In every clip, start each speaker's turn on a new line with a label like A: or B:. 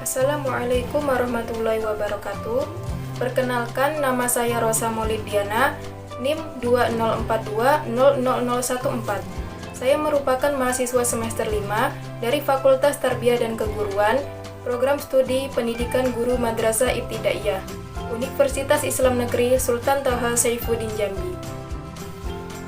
A: Assalamualaikum warahmatullahi wabarakatuh. Perkenalkan, nama saya Rosa Maulidiana, NIM 2042000114. Saya merupakan mahasiswa semester 5 dari Fakultas Tarbiyah dan Keguruan, Program Studi Pendidikan Guru Madrasah Ibtidaiyah, Universitas Islam Negeri Sultan Toha Saifuddin Jambi.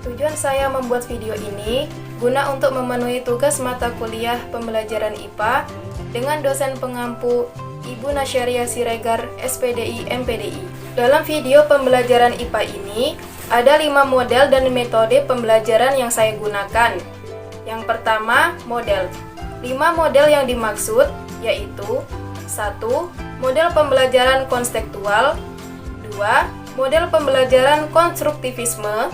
A: Tujuan saya membuat video ini guna untuk memenuhi tugas mata kuliah pembelajaran IPA dengan dosen pengampu Ibu Nasyariah Siregar, SPDI, MPDI. Dalam video pembelajaran IPA ini, ada 5 model dan metode pembelajaran yang saya gunakan. Yang pertama, model. 5 model yang dimaksud yaitu 1. Model pembelajaran konstektual, 2. Model pembelajaran konstruktivisme,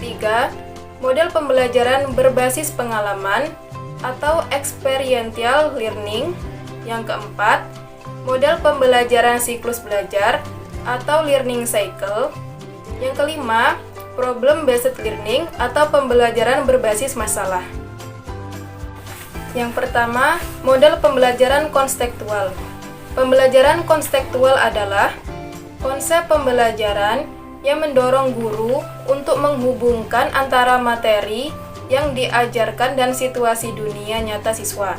A: 3. Model pembelajaran berbasis pengalaman atau experiential learning. Yang keempat, model pembelajaran siklus belajar atau learning cycle. Yang kelima, problem based learning atau pembelajaran berbasis masalah. Yang pertama, model pembelajaran konstektual. Pembelajaran konstektual adalah konsep pembelajaran yang mendorong guru untuk menghubungkan antara materi yang diajarkan dan situasi dunia nyata siswa,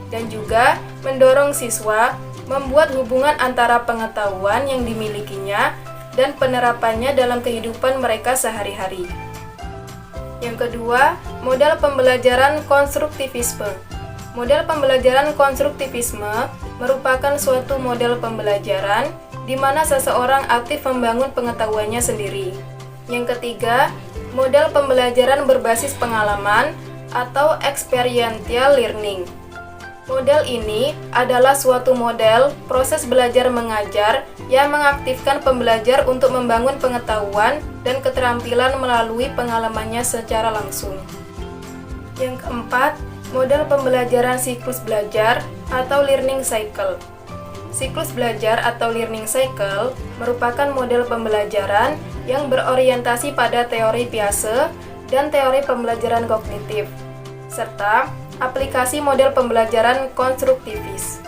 A: dan juga mendorong siswa membuat hubungan antara pengetahuan yang dimilikinya dan penerapannya dalam kehidupan mereka sehari-hari. Yang kedua, model pembelajaran konstruktivisme. Model pembelajaran konstruktivisme merupakan suatu model pembelajaran di mana seseorang aktif membangun pengetahuannya sendiri. Yang ketiga, model pembelajaran berbasis pengalaman atau experiential learning. Model ini adalah suatu model proses belajar mengajar yang mengaktifkan pembelajar untuk membangun pengetahuan dan keterampilan melalui pengalamannya secara langsung. Yang keempat, model pembelajaran siklus belajar atau learning cycle. Siklus belajar atau learning cycle merupakan model pembelajaran yang berorientasi pada teori Piaget dan teori pembelajaran kognitif, serta aplikasi model pembelajaran konstruktivis.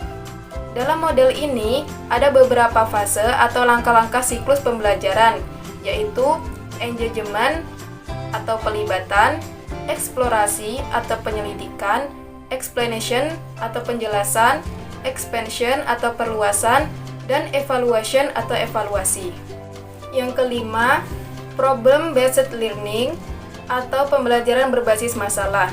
A: Dalam model ini, ada beberapa fase atau langkah-langkah siklus pembelajaran, yaitu engagement atau pelibatan, eksplorasi atau penyelidikan, explanation atau penjelasan, expansion atau perluasan, dan evaluation atau evaluasi. Yang kelima, problem based learning atau pembelajaran berbasis masalah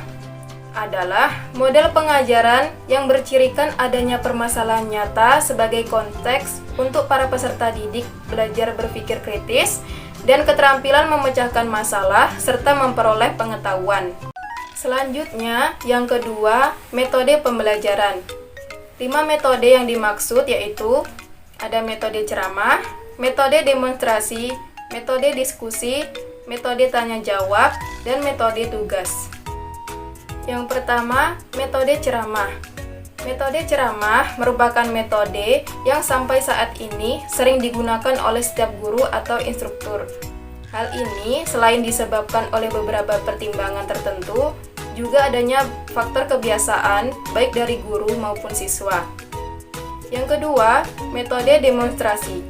A: adalah model pengajaran yang bercirikan adanya permasalahan nyata sebagai konteks untuk para peserta didik belajar berpikir kritis dan keterampilan memecahkan masalah serta memperoleh pengetahuan. Selanjutnya, yang kedua, metode pembelajaran. 5 metode yang dimaksud yaitu ada metode ceramah, metode demonstrasi, metode diskusi, metode tanya jawab, dan metode tugas. Yang pertama, metode ceramah. Metode ceramah merupakan metode yang sampai saat ini sering digunakan oleh setiap guru atau instruktur. Hal ini selain disebabkan oleh beberapa pertimbangan tertentu, juga adanya faktor kebiasaan baik dari guru maupun siswa. Yang kedua, metode demonstrasi.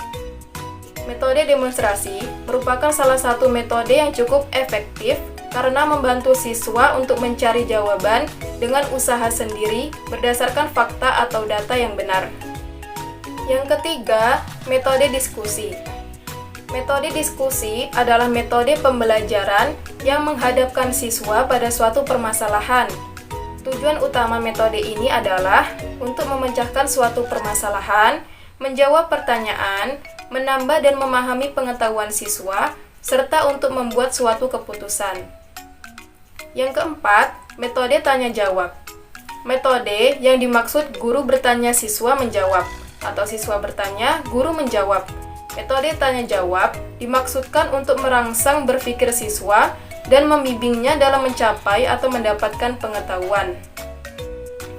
A: Metode demonstrasi merupakan salah satu metode yang cukup efektif karena membantu siswa untuk mencari jawaban dengan usaha sendiri berdasarkan fakta atau data yang benar. Yang ketiga, metode diskusi. Metode diskusi adalah metode pembelajaran yang menghadapkan siswa pada suatu permasalahan. Tujuan utama metode ini adalah untuk memecahkan suatu permasalahan, menjawab pertanyaan, menambah dan memahami pengetahuan siswa, serta untuk membuat suatu keputusan. Yang keempat, metode tanya jawab. Metode yang dimaksud guru bertanya siswa menjawab, atau siswa bertanya, guru menjawab. Metode tanya jawab dimaksudkan untuk merangsang berpikir siswa dan membimbingnya dalam mencapai atau mendapatkan pengetahuan.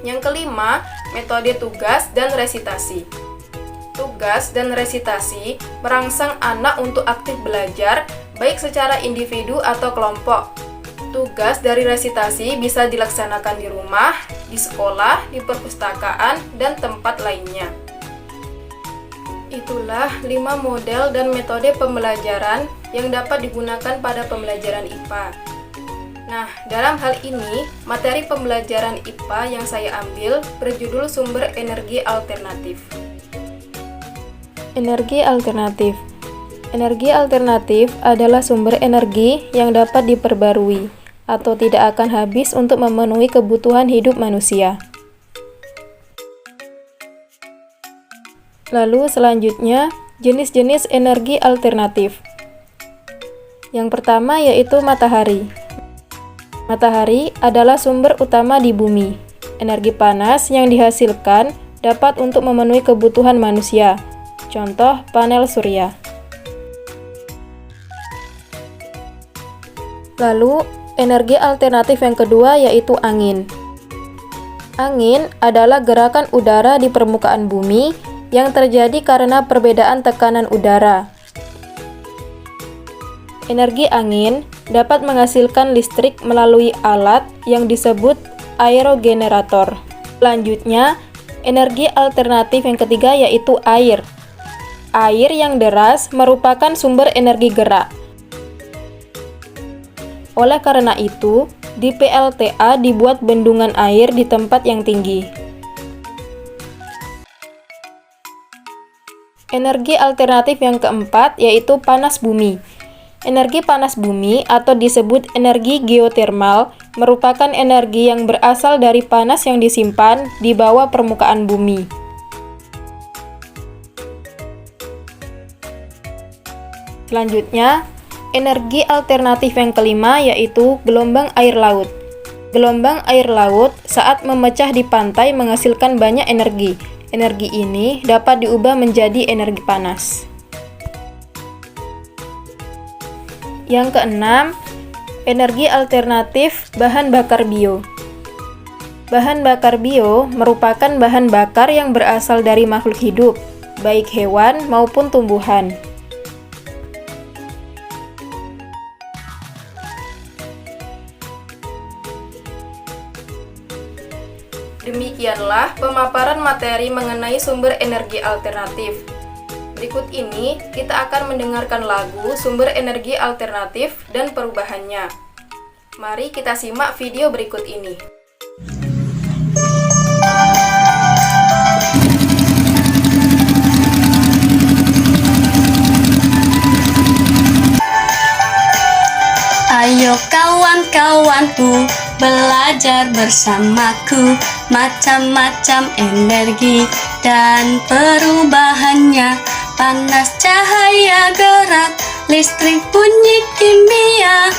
A: Yang kelima, metode tugas dan resitasi. Tugas dan resitasi merangsang anak untuk aktif belajar baik secara individu atau kelompok. Tugas dari resitasi bisa dilaksanakan di rumah, di sekolah, di perpustakaan, dan tempat lainnya. Itulah 5 model dan metode pembelajaran yang dapat digunakan pada pembelajaran IPA. Nah, dalam hal ini, materi pembelajaran IPA yang saya ambil berjudul sumber energi alternatif. Energi alternatif. Energi alternatif adalah sumber energi yang dapat diperbarui atau tidak akan habis untuk memenuhi kebutuhan hidup manusia. Lalu selanjutnya, jenis-jenis energi alternatif. Yang pertama yaitu matahari. Matahari adalah sumber utama di bumi. Energi panas yang dihasilkan dapat untuk memenuhi kebutuhan manusia. Contoh, panel surya. Lalu, energi alternatif yang kedua yaitu angin. Angin adalah gerakan udara di permukaan bumi yang terjadi karena perbedaan tekanan udara. Energi angin dapat menghasilkan listrik melalui alat yang disebut aerogenerator. Selanjutnya, energi alternatif yang ketiga yaitu air. Air yang deras merupakan sumber energi gerak. Oleh karena itu, di PLTA dibuat bendungan air di tempat yang tinggi. Energi alternatif yang keempat yaitu panas bumi. Energi panas bumi atau disebut energi geotermal merupakan energi yang berasal dari panas yang disimpan di bawah permukaan bumi. Selanjutnya, energi alternatif yang kelima yaitu gelombang air laut. Gelombang air laut saat memecah di pantai menghasilkan banyak energi. Energi ini dapat diubah menjadi energi panas. Yang keenam, energi alternatif bahan bakar bio. Bahan bakar bio merupakan bahan bakar yang berasal dari makhluk hidup, baik hewan maupun tumbuhan. Demikianlah pemaparan materi mengenai sumber energi alternatif. Berikut ini kita akan mendengarkan lagu sumber energi alternatif dan perubahannya. Mari kita simak video berikut ini.
B: Ayo kawan-kawanku, belajar bersamaku, macam-macam energi dan perubahannya. Panas, cahaya, gerak, listrik, bunyi, kimia.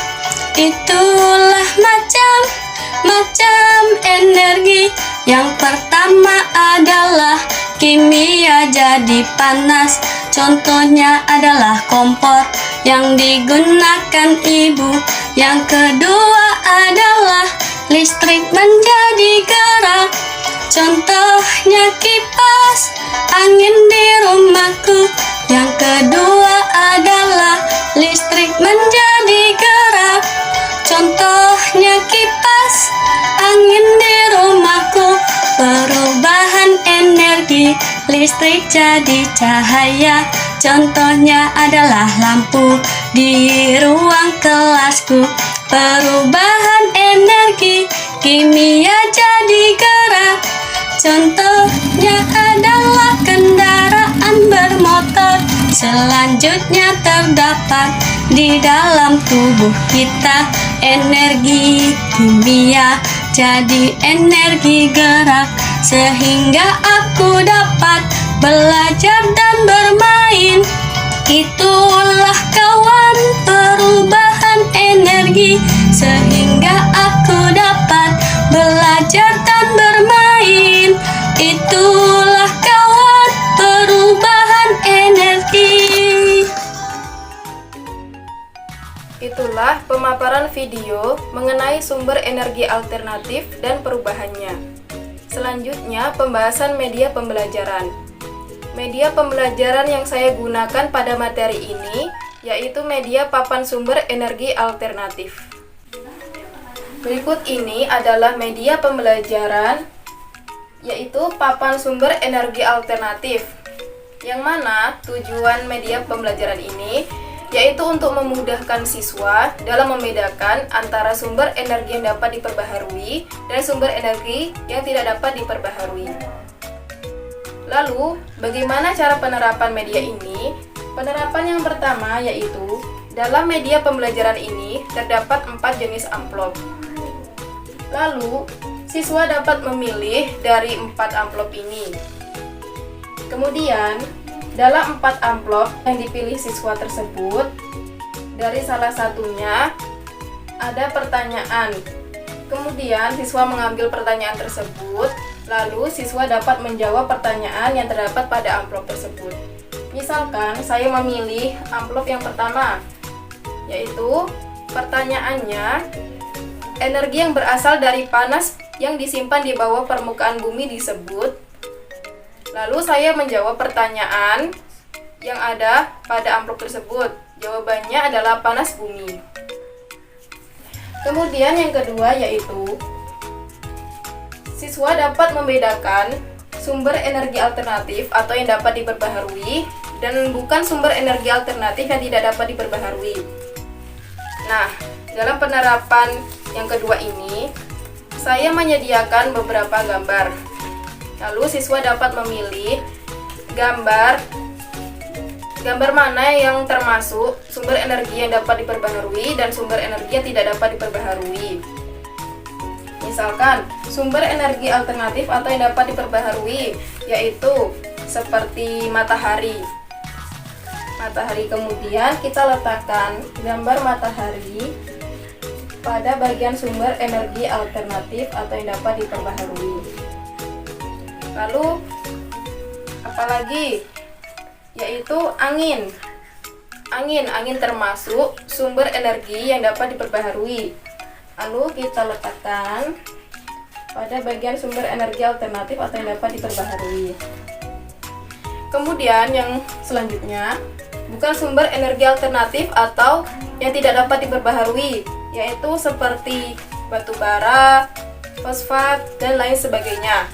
B: Itulah macam-macam energi. Yang pertama adalah kimia jadi panas. Contohnya adalah kompor yang digunakan ibu. Yang kedua adalah listrik menjadi gerak. Contohnya kipas angin di rumahku. Yang kedua adalah listrik menjadi gerak. Contohnya kipas angin di rumahku. Perubahan energi listrik jadi cahaya. Contohnya adalah lampu di ruang kelasku. Perubahan energi kimia jadi gerak. Contohnya adalah kendaraan bermotor. Selanjutnya terdapat di dalam tubuh kita energi kimia jadi energi gerak, sehingga aku dapat belajar dan bermain. Itulah kawan perubahan energi, sehingga aku dapat belajar dan bermain. Itulah kawan perubahan energi.
A: Itulah pemaparan video mengenai sumber energi alternatif dan perubahannya. Selanjutnya, pembahasan media pembelajaran. Media pembelajaran yang saya gunakan pada materi ini yaitu media papan sumber energi alternatif. Berikut ini adalah media pembelajaran, yaitu papan sumber energi alternatif, yang mana tujuan media pembelajaran ini yaitu untuk memudahkan siswa dalam membedakan antara sumber energi yang dapat diperbaharui dan sumber energi yang tidak dapat diperbaharui. Lalu, bagaimana cara penerapan media ini? Penerapan yang pertama yaitu dalam media pembelajaran ini terdapat 4 jenis amplop. Lalu, siswa dapat memilih dari 4 amplop ini. Kemudian, dalam 4 amplop yang dipilih siswa tersebut, dari salah satunya ada pertanyaan. Kemudian, siswa mengambil pertanyaan tersebut, lalu siswa dapat menjawab pertanyaan yang terdapat pada amplop tersebut. Misalkan, saya memilih amplop yang pertama, yaitu pertanyaannya, energi yang berasal dari panas yang disimpan di bawah permukaan bumi disebut. Lalu saya menjawab pertanyaan yang ada pada amplop tersebut. Jawabannya adalah panas bumi. Kemudian yang kedua yaitu siswa dapat membedakan sumber energi alternatif atau yang dapat diperbaharui dan bukan sumber energi alternatif yang tidak dapat diperbaharui. Nah, dalam penerapan yang kedua ini, saya menyediakan beberapa gambar. Lalu siswa dapat memilih gambar mana yang termasuk sumber energi yang dapat diperbaharui dan sumber energi yang tidak dapat diperbaharui. Misalkan, sumber energi alternatif atau yang dapat diperbaharui yaitu seperti matahari. Kemudian kita letakkan gambar matahari pada bagian sumber energi alternatif atau yang dapat diperbaharui. Lalu apalagi? Yaitu angin. Angin termasuk sumber energi yang dapat diperbaharui. Lalu kita letakkan pada bagian sumber energi alternatif atau yang dapat diperbaharui. Kemudian yang selanjutnya, bukan sumber energi alternatif atau yang tidak dapat diperbaharui, yaitu seperti batu bara, fosfat, dan lain sebagainya.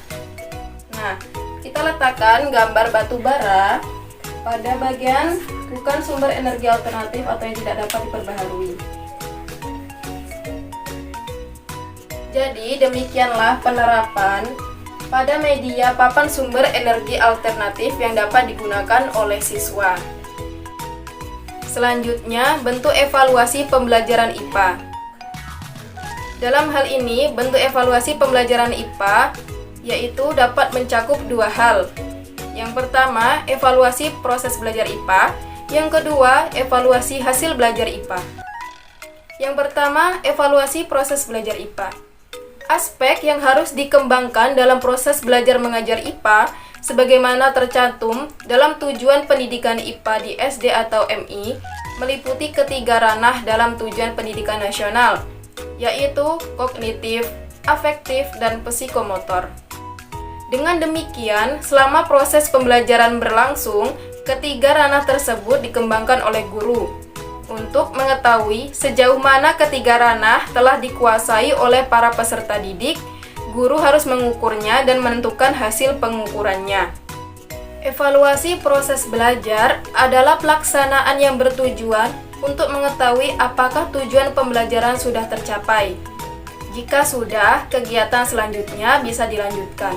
A: Nah, kita letakkan gambar batu bara pada bagian bukan sumber energi alternatif atau yang tidak dapat diperbaharui. Jadi, demikianlah penerapan pada media papan sumber energi alternatif yang dapat digunakan oleh siswa. Selanjutnya, bentuk evaluasi pembelajaran IPA. Dalam hal ini, bentuk evaluasi pembelajaran IPA yaitu dapat mencakup 2 hal. Yang pertama, evaluasi proses belajar IPA. Yang kedua, evaluasi hasil belajar IPA. Yang pertama, evaluasi proses belajar IPA. Aspek yang harus dikembangkan dalam proses belajar mengajar IPA sebagaimana tercantum dalam tujuan pendidikan IPA di SD atau MI meliputi ketiga ranah dalam tujuan pendidikan nasional, yaitu kognitif, afektif, dan psikomotor. Dengan demikian, selama proses pembelajaran berlangsung, ketiga ranah tersebut dikembangkan oleh guru. Untuk mengetahui sejauh mana ketiga ranah telah dikuasai oleh para peserta didik, guru harus mengukurnya dan menentukan hasil pengukurannya. Evaluasi proses belajar adalah pelaksanaan yang bertujuan untuk mengetahui apakah tujuan pembelajaran sudah tercapai. Jika sudah, kegiatan selanjutnya bisa dilanjutkan.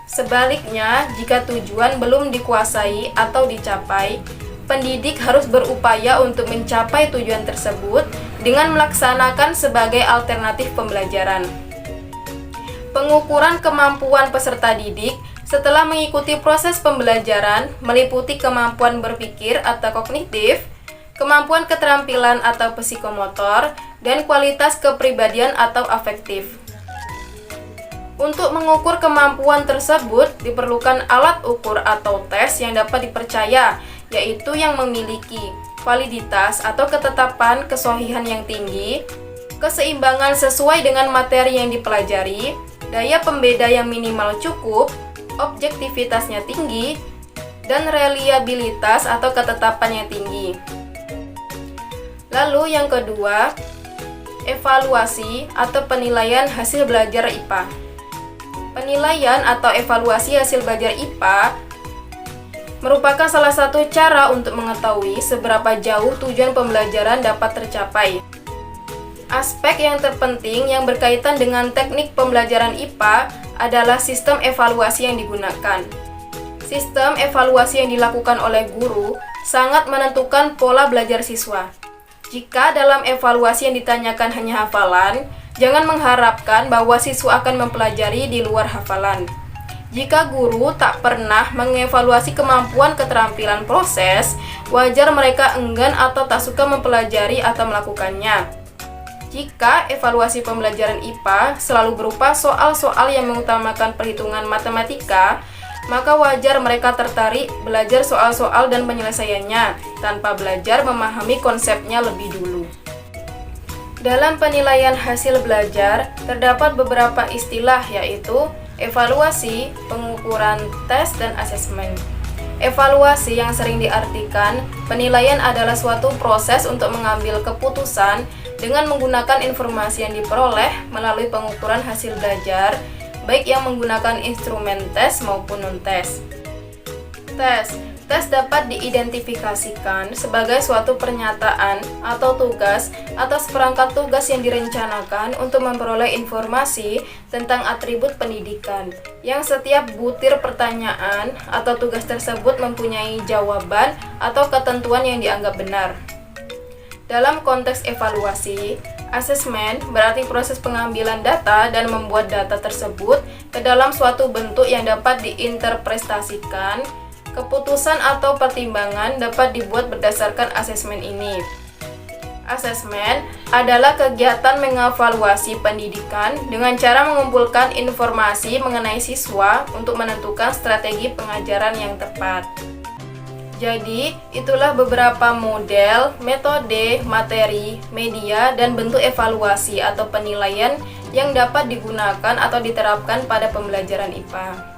A: Sebaliknya, jika tujuan belum dikuasai atau dicapai, pendidik harus berupaya untuk mencapai tujuan tersebut dengan melaksanakan sebagai alternatif pembelajaran. Pengukuran kemampuan peserta didik setelah mengikuti proses pembelajaran meliputi kemampuan berpikir atau kognitif, kemampuan keterampilan atau psikomotor, dan kualitas kepribadian atau afektif. Untuk mengukur kemampuan tersebut diperlukan alat ukur atau tes yang dapat dipercaya, yaitu yang memiliki validitas atau ketetapan kesohihan yang tinggi, keseimbangan sesuai dengan materi yang dipelajari, daya pembeda yang minimal cukup, objektivitasnya tinggi, dan reliabilitas atau ketetapan yang tinggi. Lalu yang kedua, Evaluasi atau penilaian hasil belajar IPA. Penilaian atau evaluasi hasil belajar IPA merupakan salah satu cara untuk mengetahui seberapa jauh tujuan pembelajaran dapat tercapai. Aspek yang terpenting yang berkaitan dengan teknik pembelajaran IPA adalah sistem evaluasi yang digunakan. Sistem evaluasi yang dilakukan oleh guru sangat menentukan pola belajar siswa. Jika dalam evaluasi yang ditanyakan hanya hafalan, jangan mengharapkan bahwa siswa akan mempelajari di luar hafalan. Jika guru tak pernah mengevaluasi kemampuan keterampilan proses, wajar mereka enggan atau tak suka mempelajari atau melakukannya. Jika evaluasi pembelajaran IPA selalu berupa soal-soal yang mengutamakan perhitungan matematika, maka wajar mereka tertarik belajar soal-soal dan penyelesaiannya tanpa belajar memahami konsepnya lebih dulu. Dalam penilaian hasil belajar, terdapat beberapa istilah yaitu evaluasi, pengukuran, tes, dan asesmen. Evaluasi yang sering diartikan, penilaian adalah suatu proses untuk mengambil keputusan dengan menggunakan informasi yang diperoleh melalui pengukuran hasil belajar, baik yang menggunakan instrumen tes maupun non-tes. Tes dapat diidentifikasikan sebagai suatu pernyataan atau tugas atas perangkat tugas yang direncanakan untuk memperoleh informasi tentang atribut pendidikan, yang setiap butir pertanyaan atau tugas tersebut mempunyai jawaban atau ketentuan yang dianggap benar. Dalam konteks evaluasi, asesmen berarti proses pengambilan data dan membuat data tersebut ke dalam suatu bentuk yang dapat diinterpretasikan. Keputusan atau pertimbangan dapat dibuat berdasarkan asesmen ini. Asesmen adalah kegiatan mengevaluasi pendidikan dengan cara mengumpulkan informasi mengenai siswa untuk menentukan strategi pengajaran yang tepat. Jadi, itulah beberapa model, metode, materi, media, dan bentuk evaluasi atau penilaian yang dapat digunakan atau diterapkan pada pembelajaran IPA.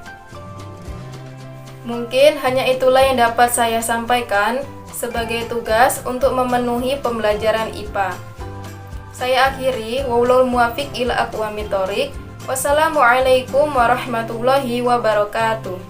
A: Mungkin hanya itulah yang dapat saya sampaikan sebagai tugas untuk memenuhi pembelajaran IPA. Saya akhiri, wallahul muwaffiq ila aqwamit thoriq. Wassalamualaikum warahmatullahi wabarakatuh.